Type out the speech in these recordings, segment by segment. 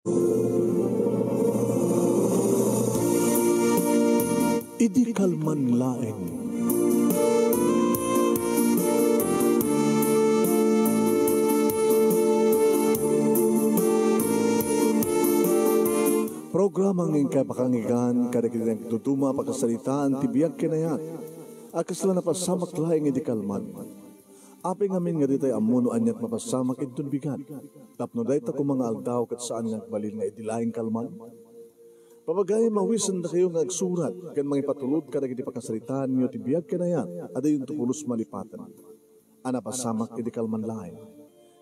Idi kalman laeng. Programa ng kapakangigan kada kita tutuma pagkasalitaan tibiyag kinayat. Akas lang napasamak laeng idi kalman. Aping amin nga ditay amuno anyat mapasamak itun bigat. Tapno dahi ta mga aldaw kat saan nagbalil nga idi laeng kalman. Pamagay mawisan na kayo nga agsurat kan mga ipatulod ka na giti pakasalitaan niyo tibiyag kinayat ada yung tupulos malipatan. Anapasamak iti kalman lain.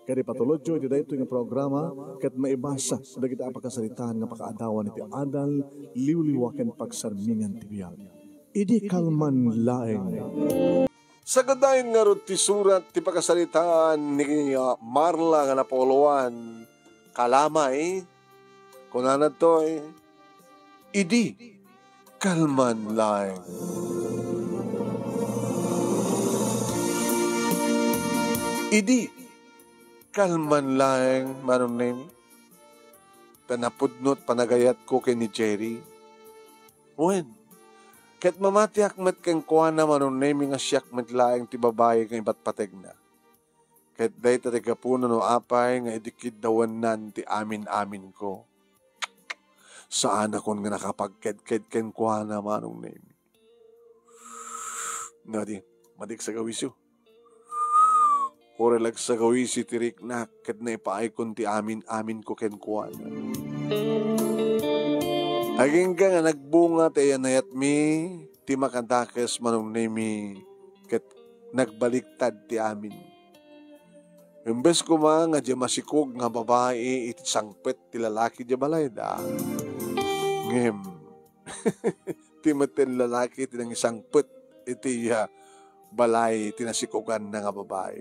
Kaya patulod nyo iti dahito yung programa kat maibasa na giti pakasalitaan nga pakaadawan iti adal liwliwaken pagsarmingan tibiyag. Idi kalman lain. Sa gadayon nga ron ti surat ti pakasalitaan ni Marla nga napolowan kalamay kunanad to idi kalman laeng. Idi kalman laeng manunim tanapudnot panagayat ko kay ni Jerry. Wen ket mamati akmet ken kuana manunim nga siyak met laeng ti babae nga ibat pateg na. Ket day tatagapuno no apay nga idikid dawanan ti amin-amin ko. Saan akon nga nakapagked-ked ken kuana manong name. Nadi, madik sa gawisyo. Horelag sa gawisi tirik na ket na ipaay ti amin ko ken kuana. Aging ka nga nagbunga ti yanayat mi ti makadakes manong name ket nagbaliktad ti amin. Imbes ko nga di masikog nga babae iti sangpet ti lalaki di balay da. Ngem, ti maten lalaki tinang isang put iti balay tinasikugan na nga babae.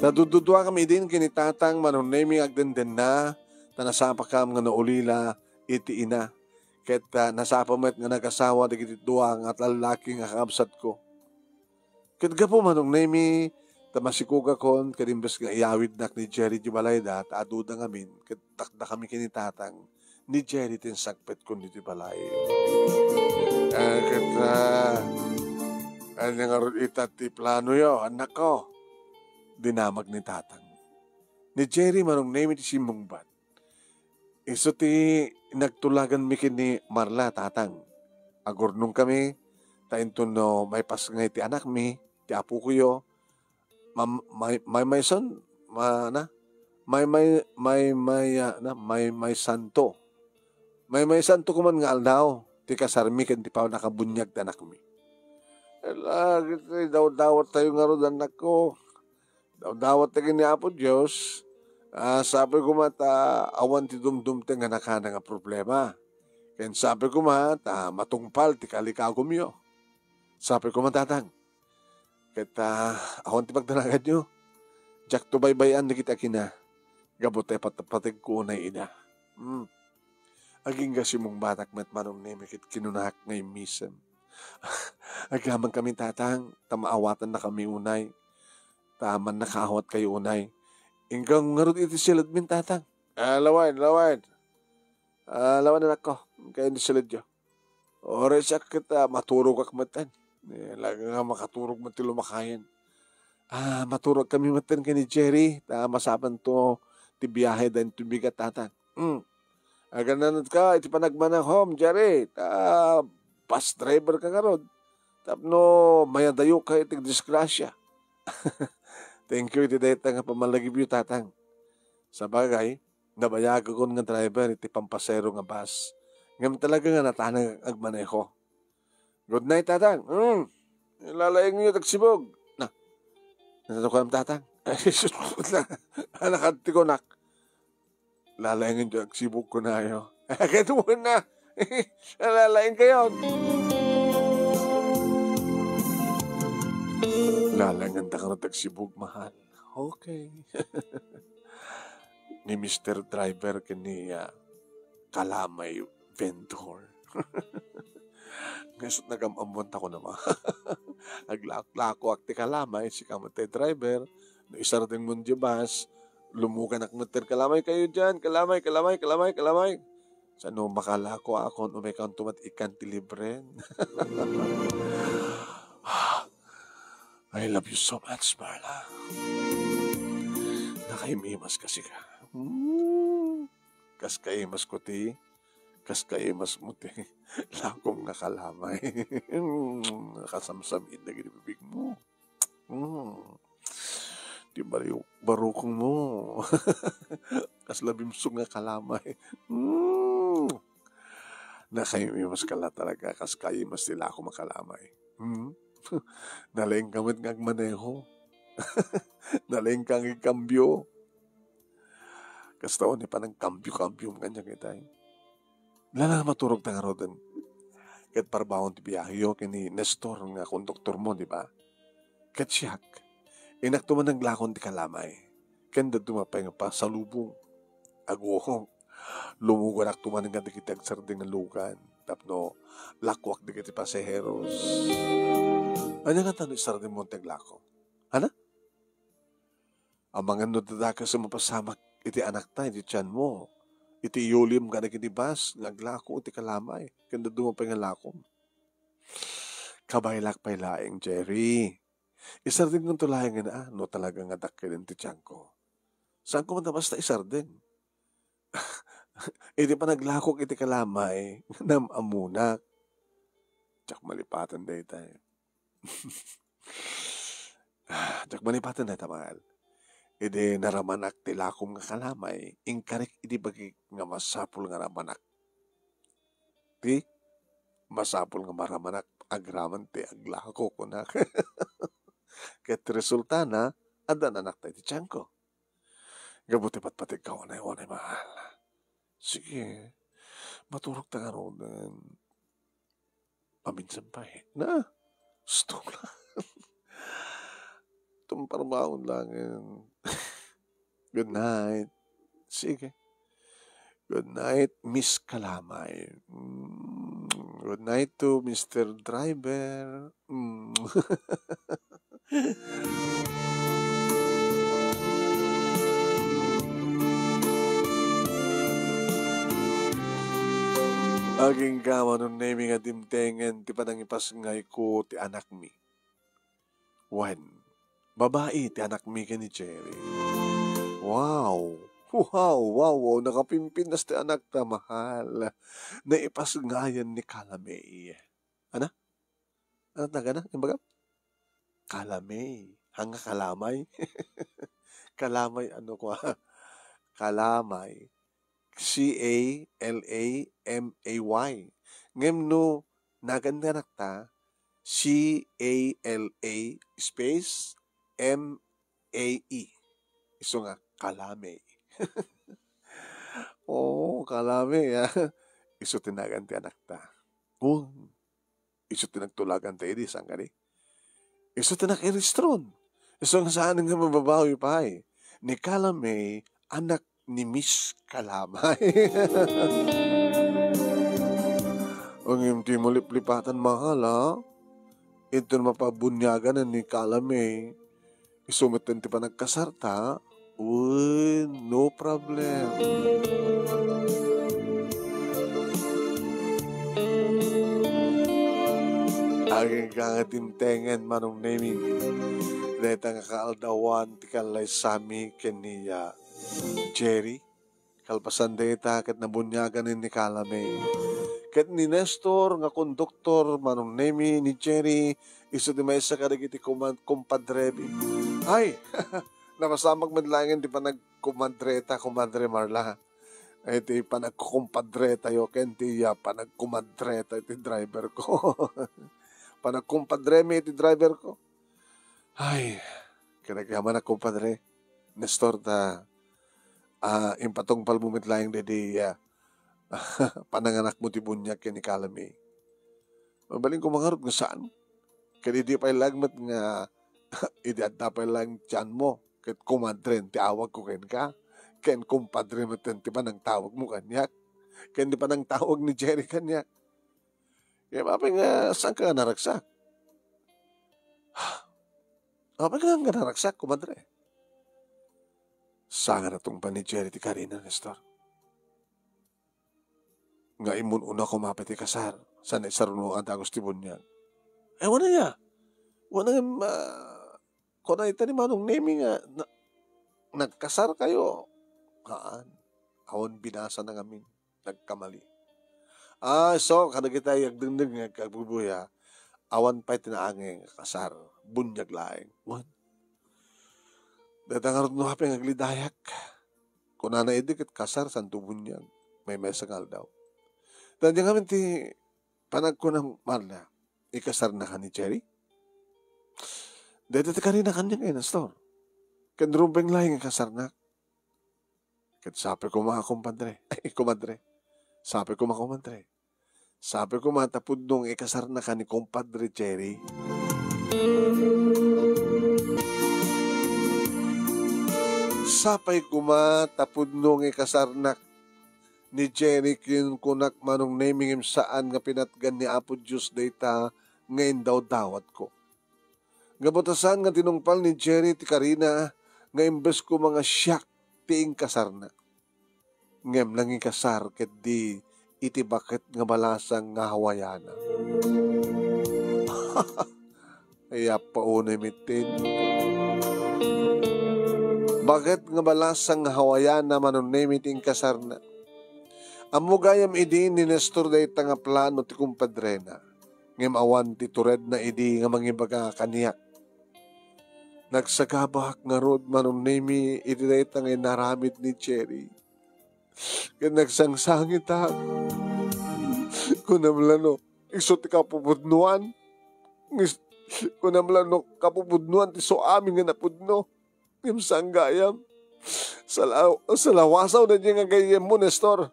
Nadududwa kami din kinitatang manunemi agdenden na tanasapa kam nga naulila iti ina. Ket nasapamet nga nagasawa digiti duwang at lalaki nga kakabsat ko. Ket gapo manunemi tamasikuga kon kadimbes nga iyawid nak ni Jerry di balay da at aduda ngamin ket takda kami kinitatang ni Jerry tin sagpet ko niti balay. Kata, ano nga rin itat ti plano yo, anak ko. Dinamag ni tatang. Ni Jerry manong name iti simbungbat. Iso ti nagtulagan mi kini Marla tatang. Agurnong kami, tainto no may pas nga iti anak mi, ti apo ko yo, may son, may santo. May santo kuman nga aldaw, ti kasarmi ken ti pao nakabunyag tanak mi. Lagi daw-dawat tayo nga ron anak ko. Daw-dawat tayo ni Apo Diyos. Sabi ko mata, awan ti dumdum ti nga nakana nga problema. Ken sabi ko matungpal ti kalikagom yo. Sabi ko matatang. Ket awan ti pagdanagan nyo. Jak to baybayan na kita kina. Gabote patapatag ko unay ina. Aging mong batak met manong nemekit kinunak ngay misem. Agaman kami tatang, tamaawatan na kami unay. Taman nakaawat kayo unay. Inggang ngarod iti silad min tatang. Lawan. Lawan anak ko. Kaya ni silad yo. Ore siya kita maturog akmatan. Lagi nga makaturog mati lumakayan. Maturog kami matan kay ni Jerry. Masaban to ti biyahe dan tubigat tatang. Gananod ka, iti panagmanang home, Jerry. Bus driver ka karod. Tapno, mayadayo ka itig disgrasya. Thank you, iti dayta nga pamalagib yu, tatang. Sa bagay, nabayag ko nga driver, iti pampasero nga bus. Ngam talaga nga natanang agmaneho. Good night, tatang. Ilalayang nyo, tagsibog. Natato ko ng tatang. Nakati ko, nak. Lalaingin dyan, sibuk ko na yun. Kaya mo na. Lalaing kayo. Lalangan ta ka na tagsibuk, mahal. Okay. Ni Mr. Driver kaniya kalamay vendor. Ngayon nagamamont ako naman. Aglako akti kalamay, si kamate driver, no isar din mo bus, Lumugan akmeter, kalamay kayo dyan, kalamay, kalamay, kalamay, kalamay. Sa no makalako ako, umay kang tumat ikan tilibren. I love you so much, Marla. Nakaimimas kasi ka. Kas kaimas ko ti, kas kaimas mo ti. Lakong nakalamay. Nakasamsamin na ginibibig mo. Di barukong mo. Kas labimsong nga kalamay. Nakaimimas ka la talaga. Kas kaimas sila ako makalamay. Nalaing kamit ng maneho. Nalaing kang ikambyo. Kas taon ni pa ng kambyo-kambyo kanya kita. Lala maturog na nga rodan. Kat parabahon ti biyahe kini Nestor nga konduktor mo, di ba? Kat siyak. Inakto man ng lakon ti kalamay. Kanda dumapay nga pa sa lubong. Ago, lumugan akto man nga di kita agsarding ng lugan. Tapno, lakwak di kita paseheros. Ano nga tanong isarding mo ang lako? Ano? Ang mga nodadaka sa mapasamak iti anak ta, iti tiyan mo. Iti yulim ka na kinibas, naglako, iti kalamay. Kanda dumapay nga lakom. Kabaylak pay laing, Jerry. Isarding kong tulayan nga no talaga nga dakilin ti tiyan ko. Saan ko man basta isarding? Iti pa naglakok iti kalamay, nam amunak. Tsak malipatan day tayo. Tsak malipatan day tamal. Iti naramanak ti lakom nga kalamay, ingkarik iti bagi nga masapul nga ramanak. Ti, masapul nga maramanak, agraman ti aglako ko na. Ket resulta na, adan anak tayo ti tiyan ko. Gabuti patpatig ka wanay mahal. Sige, maturog ta nga ron. Paminsan pa na, stop lang. Tumparmaon lang. Good night. Sige. Good night, Miss Kalamay. Good night to Mr. Driver. Aging kama nun naming nga dimtengen ti panang ipas ngay ko ti anak mi. One. Babae ti anak mi ka ni Jerry. Wow! Wow! Nakapimpinas ti anak ta, mahal. Naipas ngayan ni Kalamay. Ano? Ano taga na? Yung baga? Kalamay. Hanga kalamay? Kalamay, ano ko Kalamay. Calamay. Ngayon no, naganda na ta, Cala space M-A-E. Iso nga, Kalamay. Kalamay, ha? Iso tinagan ti anak ta. Iso tinagtulagan ti edis, ang gani. Iso tinakiristron. Iso nga saan nga mababawi pa, ni Kalamay, anak ni Miss Kalamay. Ang hindi mo liplipatan, mahal, ha? Ito na mapabunyagan ni Kalamay. Isumitin ti pa nagkasarta. No problem. Aging kangatimtengen manong naming. Dahita nga kaaldawan ti kalay sami kaniya Jerry. Kalpasan dahita kat nabunyagan ni Kalamay. Kat ni Nestor nga konduktor manong name ni Jerry. Iso di may isa karigiti kumpadre. Ay! Nakasamag madlangin di pa nagkumadreta, kumadre Marla. Ay di pa nagkumadreta yo, kenti ya pa nagkumadreta iti driver ko. Pa nagkumpadre mi iti driver ko. Ay, kinagaman na kumpadre. Nestor ta, impatong palbumit lang dedi pananganak mo ti bunyak ni Kalamay. Mabaling ko mangarot nga saan? Kaya di pa ilagmat nga idadda pa lang tiyan mo. Ket kumadren, ti awag ko ken ka. Ken kumpadre mo ti pa nang tawag mo kanyak. Ken di pa nang tawag ni Jerry kanyak. Kaya mapay nga, saan ka naragsak? Mapay nga naragsak, kumadre. Sanga na tong pa ni Jerry ti Karina, Nestor. Nga imun una kumapit ti kasar. Sana isarunuan ta Agusti Bunyag. Wala niya. Wala nga, kung na ita ni Manong Nemi nga, nagkasar kayo. Haan. Awan binasa na ngamin. Nagkamali. So, kada kita yagdengdeng nga kagbubuya, awan pa'y tinaangin kasar. Bunyag laing. Wan. Datangarot no hape nga glidayak. Kung na naidikit kasar, santo bunyag. May mesangal daw. Tanya ngamin ti panag ko ng Marla, ikasar na ka ni Jerry? Dito ti kanina kanya ngayon, Nestor. Kanrumbeng laing ikasar na. Sabi ko mga kumpadre. Kumadre. Sabi ko mga kumpadre. Sabi ko matapod nung ikasar na ka ni kumpadre Jerry. Sapay ko matapod nung ikasar na ni Jerry kin kunak manong naming saan nga pinatgan ni Apo Diyos data ngayon daw dawat ko. Gabutasan nga tinungpal ni Jerry ti Karina nga imbes ko mga siyak tiing kasar na. Ngem nanging kasar ket di iti bakit nga balasang nga hawayana. Kaya paunay mitin. Bakit nga balasang nga hawayana manon namiting kasar na? Amo gayam idi ni Nestor day nga plano ti kumpadre na. Ngem awan ti tured na idi nga mangibaga kaniyak. Nagsagabak nga rod manon nami idi day nga naramid ni Jerry. Kaya nagsangsangit ha. Kunamlano, iso ti kapupudnuan. Kunamlano, kapupudnuan ti so amin nga napudno. Ngem sanggayam. Sa lawasaw na niya nga gayem mo, Nestor.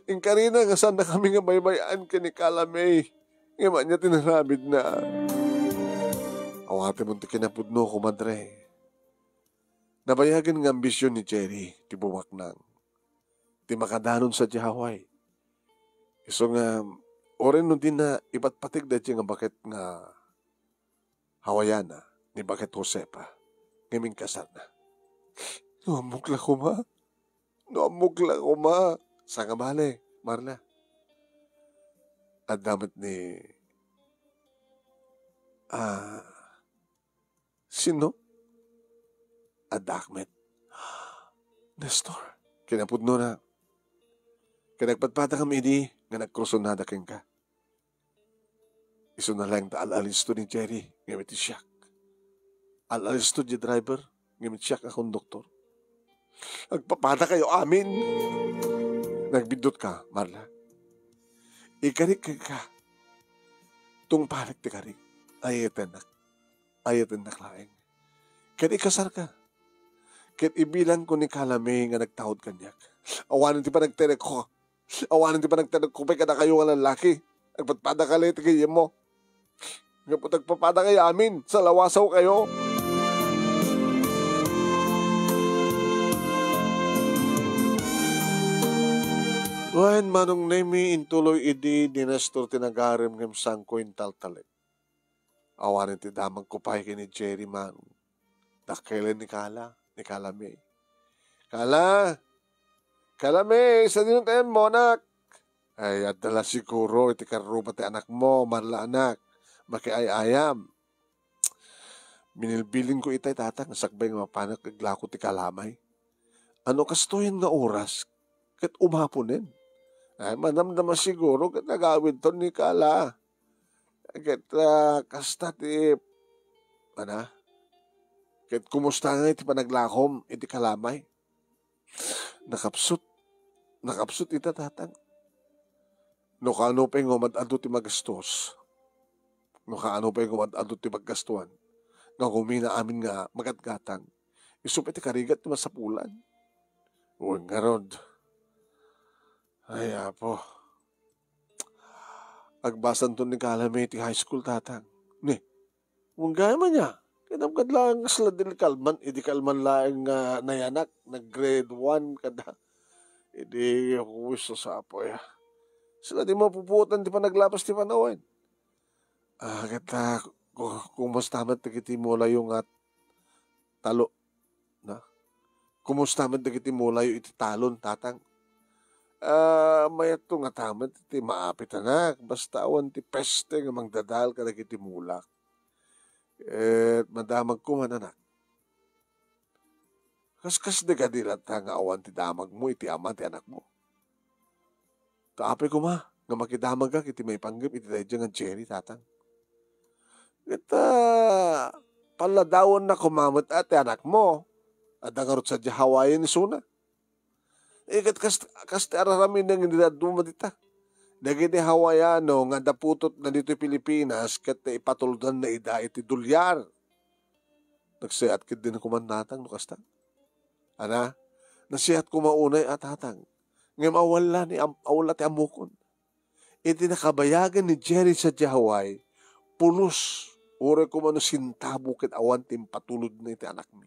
Ing Karina nga saan na kami nga baybayaan ka ni Calamay. Nga man niya tinarabid na. Awate mo ti kinapudno, kumadre. Nabayagan nga ambisyon ni Jerry, ti bumaknang. Ti makadanon sa Jahaway. Iso nga, oren nun din na ipatpatig dahil nga bakit nga Hawayana, ni bakit Josepa, ngaming kasar na. Nuamok lang ko ma. Nuamok lang ko ma. Sa nga bale, Marla. At damat ni... sino? Adakmet. Nestor. Kinapudno na. Kanagpatpata kami di, nga nagkrusonada keng ka. Iso na lang ta al-alisto ni Jerry, ngamit siyak. Al-alisto di driver, ngamit siyak akong doktor. Agpapata kayo amin. Nagbidot ka, Marla. Ikarik ka. Tung palik ti karik. Ayatan nak laeng. Kat ikasar ka. Kat ibilan ko ni Calamay nga nagtawad kanyak. Awanan ti pa nagterek ko. Awanan ti pa nagterek ko. Pa'y kada kayo nga lalaki. Nagpatpada ka leti kayo mo. Nagpapada kayo amin. Sa lawasaw kayo. Wen manong nemi intuloy idi ni Nestor tinagarim ngem sangko intaltalit. Awanin ti damang kupay kini Jerry man. Dakelen ni Calamay. Calamay, sa dinuntayan mo, anak. Ay, adala siguro, iti karupa ti anak mo, Marla anak. Makiayayam. Minilbilin ko itay tatang, sakbay nga mapanak, naglako ti Kalamay. Ano kastoyan nga oras? Kat umaponin. Ay, manamdaman siguro, kat nagawid to ni Kala. Kat kasta ti, kat kumusta nga iti panaglakom, iti Kalamay. Nakapsut ita tatang. No kaano pa yung umad-ado ti magastos. No kaano pa yung umad-ado ti maggastuan. Nga kumina amin nga magatgatang. Isup iti karigat ti masapulan. Uwag nga rod. Ay, apo. Agbasan to ni Calamay ti high school tatang. Uwag gaya man niya. Kinamkad lang sila din kalman. Idi kalman lang nayanak. Nag-grade 1 kada. Idi ako wish sa apo ya. Sila di mapuputan di pa naglapas di panawin. Kata kung mas tamat ti kiti mo yung at talo. Na? Kumusta man dagiti mulayo iti talon, tatang? Mayat to nga tamat iti maapit anak. Basta awan ti peste nga mangdadal ka dagiti mulak. Madamag ko man anak. Kaskas de ka dilat nga awan ti damag mo, iti ama ti anak mo. Kaapay ko ma, nga makidamag ka, iti may panggap, iti dayja nga Jerry, tatang. Kita, paladawon na kumamot ati anak mo. At nangarot sa Hawaii ni Suna. Ikat kasti araramin ng inidaduma dita. Dagiti Hawaiano nga daputot na dito Pilipinas kat ipatuldan na ida iti dolyar. Nagsayat kit din kumandatang no kasta. Ana, nasiyat ko maunay at hatang. Ngayon awala ti amukon. Iti nakabayagan ni Jerry sa Hawaii, pulos, ure ko mano sintabo kit awan tim patulod na iti anak mi.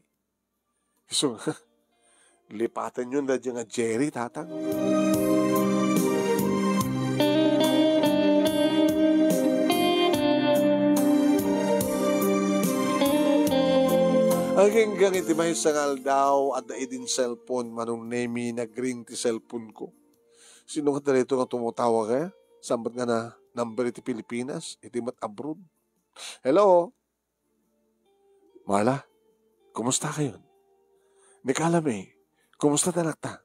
So, lipatan yun na dyan nga Jerry, tatang. Hanggang iti may sangal daw at daidin cellphone manong nemi nag-ring ti cellphone ko. Sino ka dito nga tumutawag kaya? Sambat nga na number iti Pilipinas, iti mat abroad. Hello? Marla, kumusta kayo? Ni Kalame, kumusta tanak ta?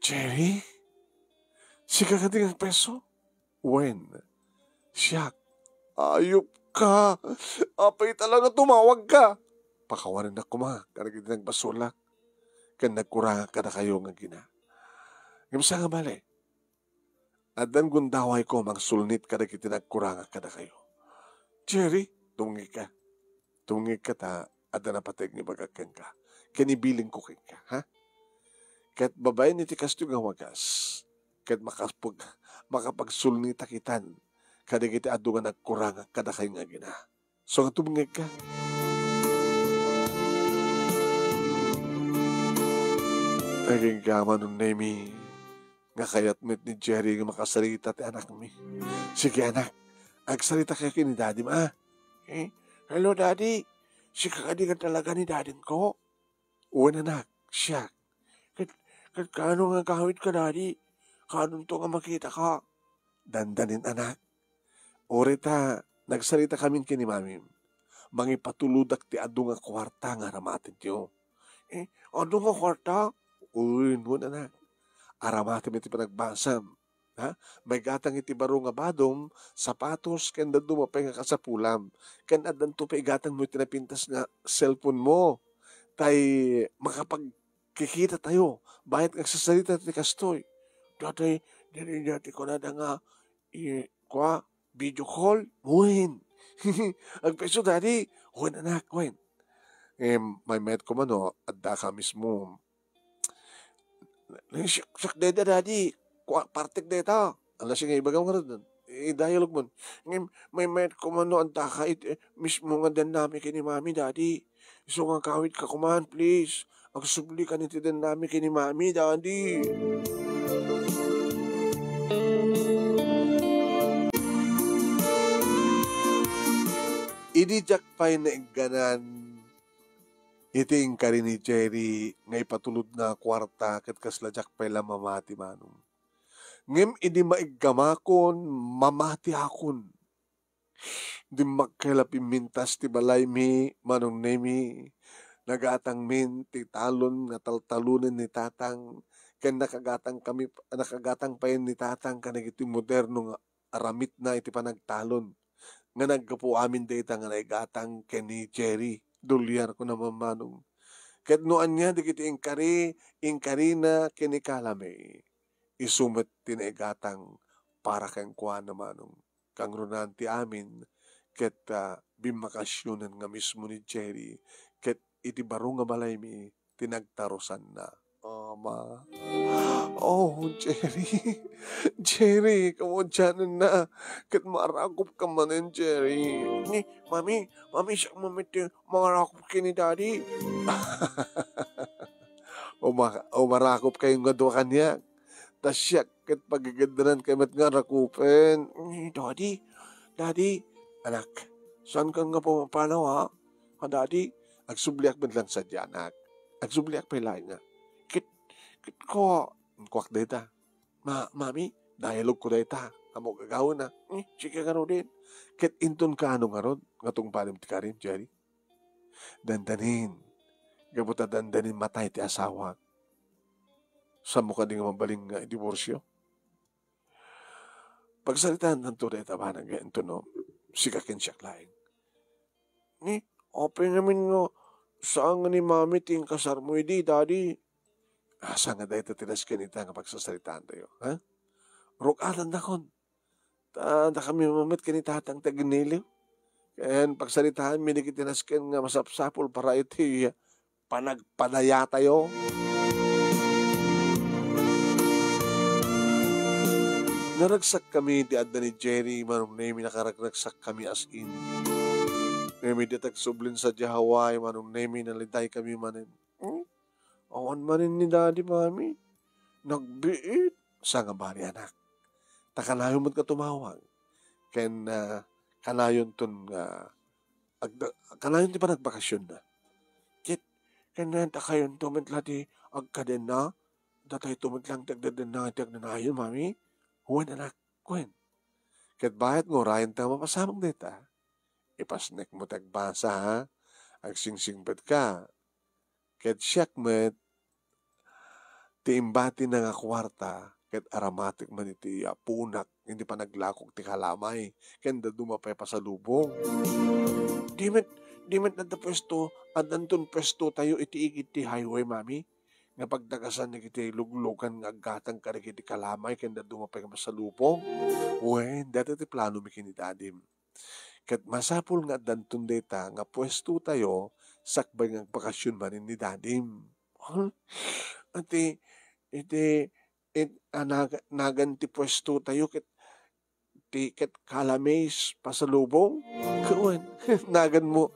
Jerry? Si kakating ang peso? When? Siyak. Ayop ka. Apay talaga tumawag ka. Pakawanan na kuma. Karagin ng basulak. Kan nagkurang ka na kayo nga gina. Ngayon nga bali. Adan gundaway ko mang sulnit karagin nagkurang ka na kayo. Jerry, tungi ka. Tungi ka ta. Adan na pateg ni bagakan ka. Kanibiling ko ka, ha? Kat babae ni ti kasto nga wagas. Kat makapagsulnita kitan. Kada kita adu nga nagkurang kada kayo nga gina. So nga tumingag ka. Naging gaman nun Nemi. Nga kayat mit ni Jerry nga makasalita ti anak mi. Sige anak, agsalita kayo kini daddy ma. Hello daddy, si kakadigan talaga ni daddy ko. Uwan anak, siya. Kat kano nga kawit ka, daddy? Kanon to nga makita ka? Dandanin, anak. Orita, nagsalita kami kini mami. Mangipatuludak ti adu nga kwarta nga ramatin tiyo. Adu nga kwarta? Uy, nun, anak. Aramatin iti panagbasam. Ha? May gatang iti baro nga badom, sapatos, kanda dumapay nga kasapulam. Kan adan to pa igatang mo itinapintas nga cellphone mo. Tay makapagkikita tayo. Bayat kang sasalita ti kastoy. Datay, dati ko na nga video call. Muhin. Ang peso, daddy. Huwin anak, huwin. May met ko man, adda ka mismo. Siyak deda, daddy. Partik deta. Alas nga ibagaw nga rin. I-dialogue mo. May met ko man, adda ka. Mismo nga dan namin kini mami, daddy. So nga kawit ka kuman, please. Agsubli ka niti din namin kini mami, daddy. Idijak pa'y naigganan iting ka rin ni Jerry ngay patulod na kwarta kat kasladyak pa'y lamamati manong. Ngem idi maiggamakon, mamati akon. Di magkailap mintas ti balay mi, manong nemi, nagatang min, ti talon, nga taltalunin ni tatang, ken nakagatang pa yun ni tatang, kanag iti moderno nga aramit na iti panagtalon. Nga nagkapo amin data nga naigatang ken ni Jerry, dolyar ko naman manong. Ket noan niya, di kiti ingkari na ken ni Kalame, isumet tinaigatang para kang kuha na manong. Kang runanti amin, ket bimakasyonan nga mismo ni Jerry, ket iti baro nga balay mi, tinagtarosan na. Ma. Oh, Jerry. Jerry, kamudyanan na. Ket marakop ka manin, Jerry. Mami, siya mamiti, marakop kini daddy. o marakop kayong nga doon kanya. Tas siya, ket pagigandanan kayo mat nga rakupen. Daddy, anak, saan ka nga pumapanaw ha? Daddy, agsubliak man lang sa anak. Agsubli ak pailain nga. Kit ko, kuwak data. Mami, dialog ko data. Amo gagawin na. Sige ka din. Kit inton ka ano nga ron. Nga tong palim ti karin, Jerry. Dandanin. Gabuta dandanin matay ti asawa. Sa mukha di nga mabaling nga divorsyo. Pagsalitaan ng tunay tabanang ganito, no? Sikakin siya laing. Open namin nga, saan nga ni mami ting kasar mo, di, daddy? Asa nga dahil tinas kanita nga pagsasalitaan tayo, ha? Rukalan na kon. Da kami mamit kanitatang taginiliw. Kaya pagsalitaan, minikitinas kan nga masapsapol para iti panagpadaya tayo. Naragsak kami di adda ni Jerry, manong nemi nakaragsak kami as in. Nemi di tagsublin sa Hawaii, manong nemi naliday kami manin. Awan manin ni daddy, mami. Nagbiit. Sa nga bari anak. Takalayon mo't ka tumawag. Ken kalayon ton kalayon ti pa nagbakasyon na. Ken takayon tumitla ti agkaden na. Datay tumitlang tagdaden na iti agnanayon, mami. Huwag anak, kwen. Ket bayat ngo rayan ta mapasamang dita. Ipasnek mo tagbasa, ha? Agsingsingpet ka. Ket siyak met, ti imbati na nga kwarta, ket aramatik man iti punak, hindi pa naglakog ti kalamay, ken dumapay pa sa lubong. Di met na pwesto, at nantun pwesto tayo iti igit ti highway, mami. Nga pagdagasan na kiti luglugan nga agatang ka iti kalamay kanda dumapay ka sa lupong. Wen, dati ti plano mi kini dadim. Kat masapul nga dantun data nga pwesto tayo sakbay nga bakasyon manin ni dadim. Ati, nagan ti pwesto tayo ket kalamays pasalubong. Kawan, nagan mo.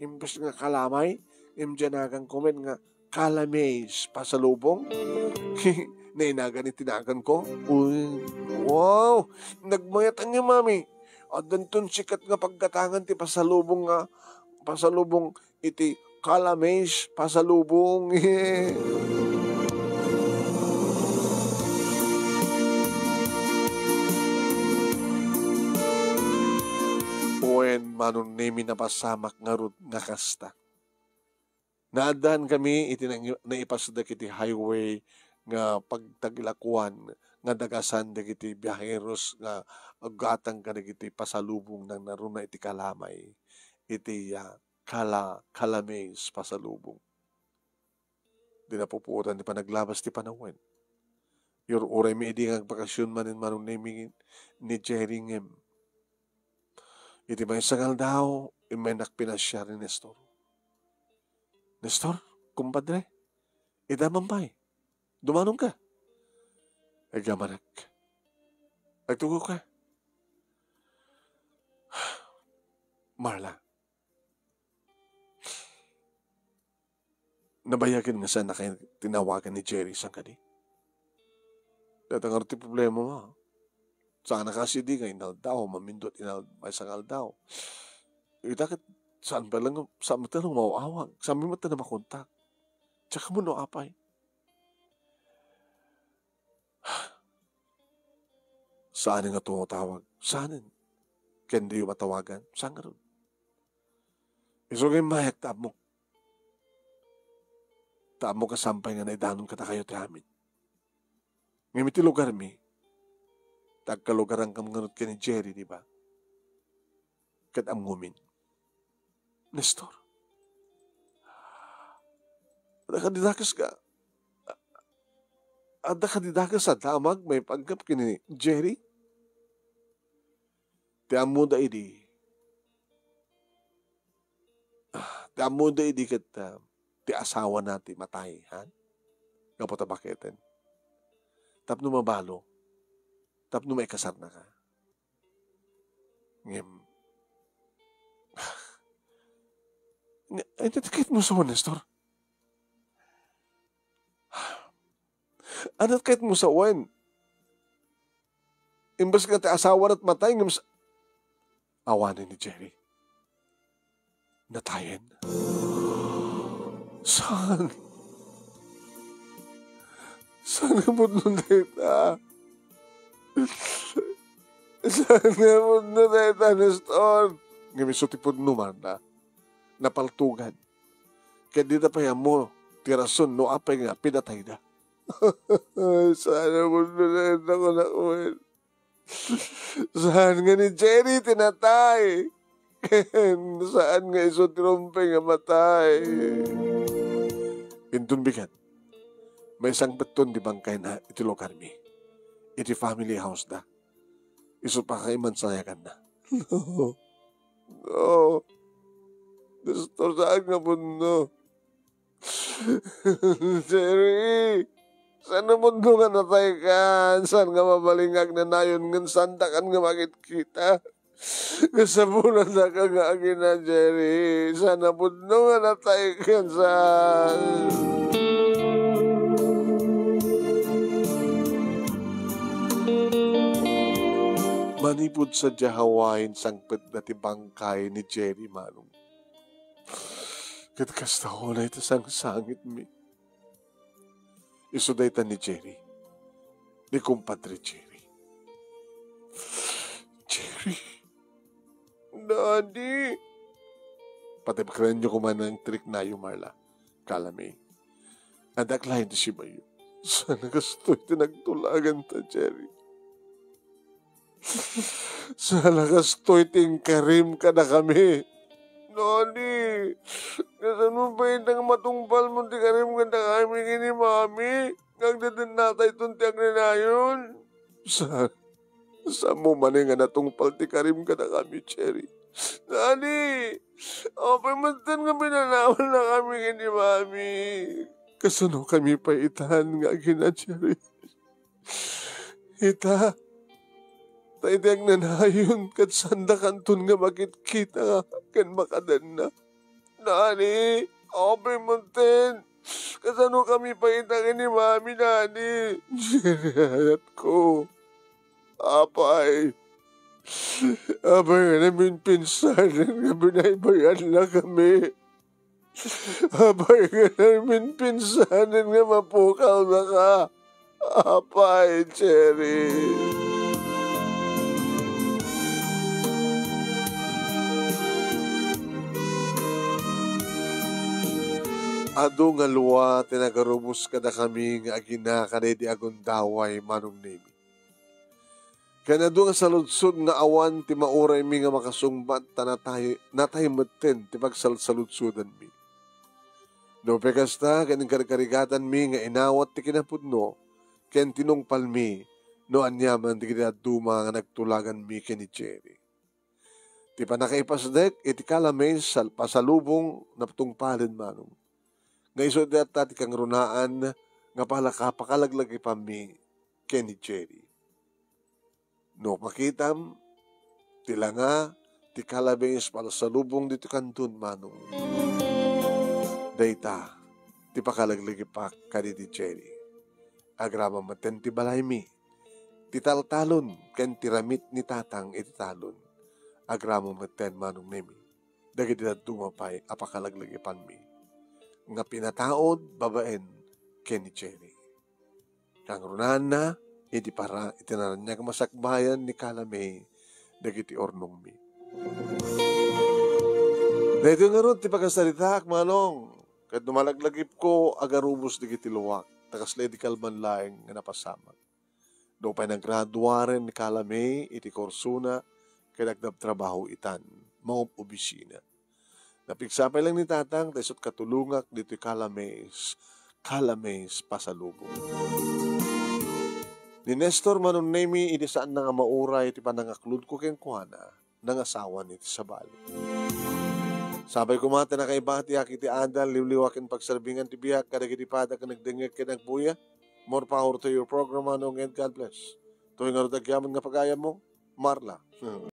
Imbes nga kalamay, imdyan komen nga kalamays pasalubong. Nainagan itinagan ko. Uy, wow! Nagmayatan niya, mami. At dantun sikat nga pagkatangan ti pasalubong nga. Pasalubong iti kalamays pasalubong. Uwen manon nemi na pasamak nga rod nga kasta. Naadaan kami iti naipasda kiti highway nga pagtagilakuan nga dagasan dagiti biyaheros nga agatang ka dagiti pasalubong nang naruna iti kalamay iti kalamays pasalubong. Di napupuotan di pa naglabas ti panawin. Your uray mi idi nga bakasyon manin manong naming ni Jerry ngem. Iti may sangal daw imenak pinasya ni Nestor. Nestor, kumpadre, idamambay. Dumanong ka. Agamanak. Agtugo ka. Marla. Nabayagan nga sana kayo tinawagan ni Jerry sang kadi. Datangar ti problema mo. Sana kasi di nga inaldaw, mamindot may sangal daw. Itakit saan ba lang, saan mo tanong mauawag? Saan mo tanong makontak? Tsaka mo no apay. Saan nga tumatawag? Saan? Kendi yung matawagan? Saan nga ron? Iso ngayon mayak, taab mo. Taab mo kasampay nga na idanon ka na kayo ti amin. Ngayon iti lugar mi, tagkalugaran ka mga ka ni Jerry, di ba? Kat amumin. Nestor, ada ka didakas sa damag may pagkap kini Jerry? Ti amuda idi kat ti asawa nati matay, ha? Kapota baketen. Tapno mabalo, tapno may kasar na ka. Ngem, ay, natakit mo sa Nestor. Ano kahit mo sa wan? Imbas ka ta asawa at matay, ngam awanin ni Jerry. Natayin. Saan? Saan nga po nun data? Saan nga po nun data, Nestor? Ngamisot po numan na napaltugan. Kaya di na pa yan mo, tirason no apay nga, pinatay na. Sana mo nun ako na uwin. Saan nga ni Jerry tinatay? Saan nga iso tirumpay nga matay? Indun bigat. May isang beton di bangkay na iti lokar mi. Iti family house na. Iso pa kay mansayakan na. No. No. Gusto saan nga mundo? Jerry, saan na mundo nga natay kan? Saan nga mabalingag na nayon nga sandakan nga makit kita? Kasabulan na ka nga agina, Jerry. Saan na mundo nga natay kan? Saan? Manipod sa jahawain sangpet na tibangkay ni Jerry Manong. Katkasta ko na ito sang sangit mi. Isuday ta ni Jerry. Ni kumpadre Jerry. Jerry. Daddy. Patibakran niyo kuman ng trik na yung Marla. Kalame. Adaklahin ti si Bayo. Sana gasto'y tinagtulagan ta, Jerry. Sana gasto'y tingkarim ka na kami. Daddy, kasan mo ba itang matungpal mo tingkarim ka na kami kini mami? Kagdadan natay itong tiyak na yun. Sa mo maning nga natungpal tingkarim ka na kami, Jerry. Daddy, opay matan nga binanawan na kami kini mami. Kasano kami pa itahan nga gina, Jerry. Ita, taitag na nayon kat sanda kanton nga makit-kita kan makadan na. Nani, opay matan. Kasano kami pa itahan ni mami, Nani. Jerry, hayat ko. Apay. Abay nga namin pinsan nga binaybayan na kami. Abay nga namin pinsanin nga mapukaw na ka. Apay, Jerry. Ado nga luwa, tinagarubos ka na kami nga agina ka na di agundaway manong nimi. Kaya doon nga sa lutsod nga awan ti mauray mi nga makasungbat ta natay maten ti pagsalsalutsudan mi. No pekasta kaning karigatan mi nga inawat ti kinapudno ken tinungpal mi no anyaman ti kinaduma nga nagtulagan mi ken ni Jerry. Ti panakaipasdek iti kalames sal pasalubong naptungpalen manong. Nga iso data ti kang runaan nga palakapakalaglag pa mi ken ni Jerry. No makitam, tila nga, ti kalabes pala sa lubong dito kantun manong. Dayta, ti pakalaglagi pa kani ti Jerry. Agrama maten ti balay mi. Ti taltalon, ken ti ramit ni tatang iti talon. Agrama maten manong nemi. Dagiti na dumapay, apakalaglagi pan mi. Nga pinataod, babaen, ken ni Jerry. Kang runan na, iti para itinaran niya masakbayan ni Kalame dagiti ornong mi. Dahito nga ron, ti pagkasalita, manong, kahit numalaglagip ko, agarubos digiti luwak, takasla di kalman laeng nga napasamak. Doon pa'y nagraduaren ni Kalame, iti korsuna, kaya nagdabtrabaho itan, mga obisina. Napiksapay lang ni tatang, tayo katulungak dito Kalames pasalubong. Ni Nestor manon nemi iti saan nga mauray iti panangaklud ko ken kuana nang asawa ni sa bali. Sabay kumata na kay bati akiti adal liwliwaken pagsarbingan ti biyak kadagiti pada ken nagdengeg ken nagbuya. More power to your program manong and God bless. Tuwing nga dagyaman nga pagayam mo, Marla.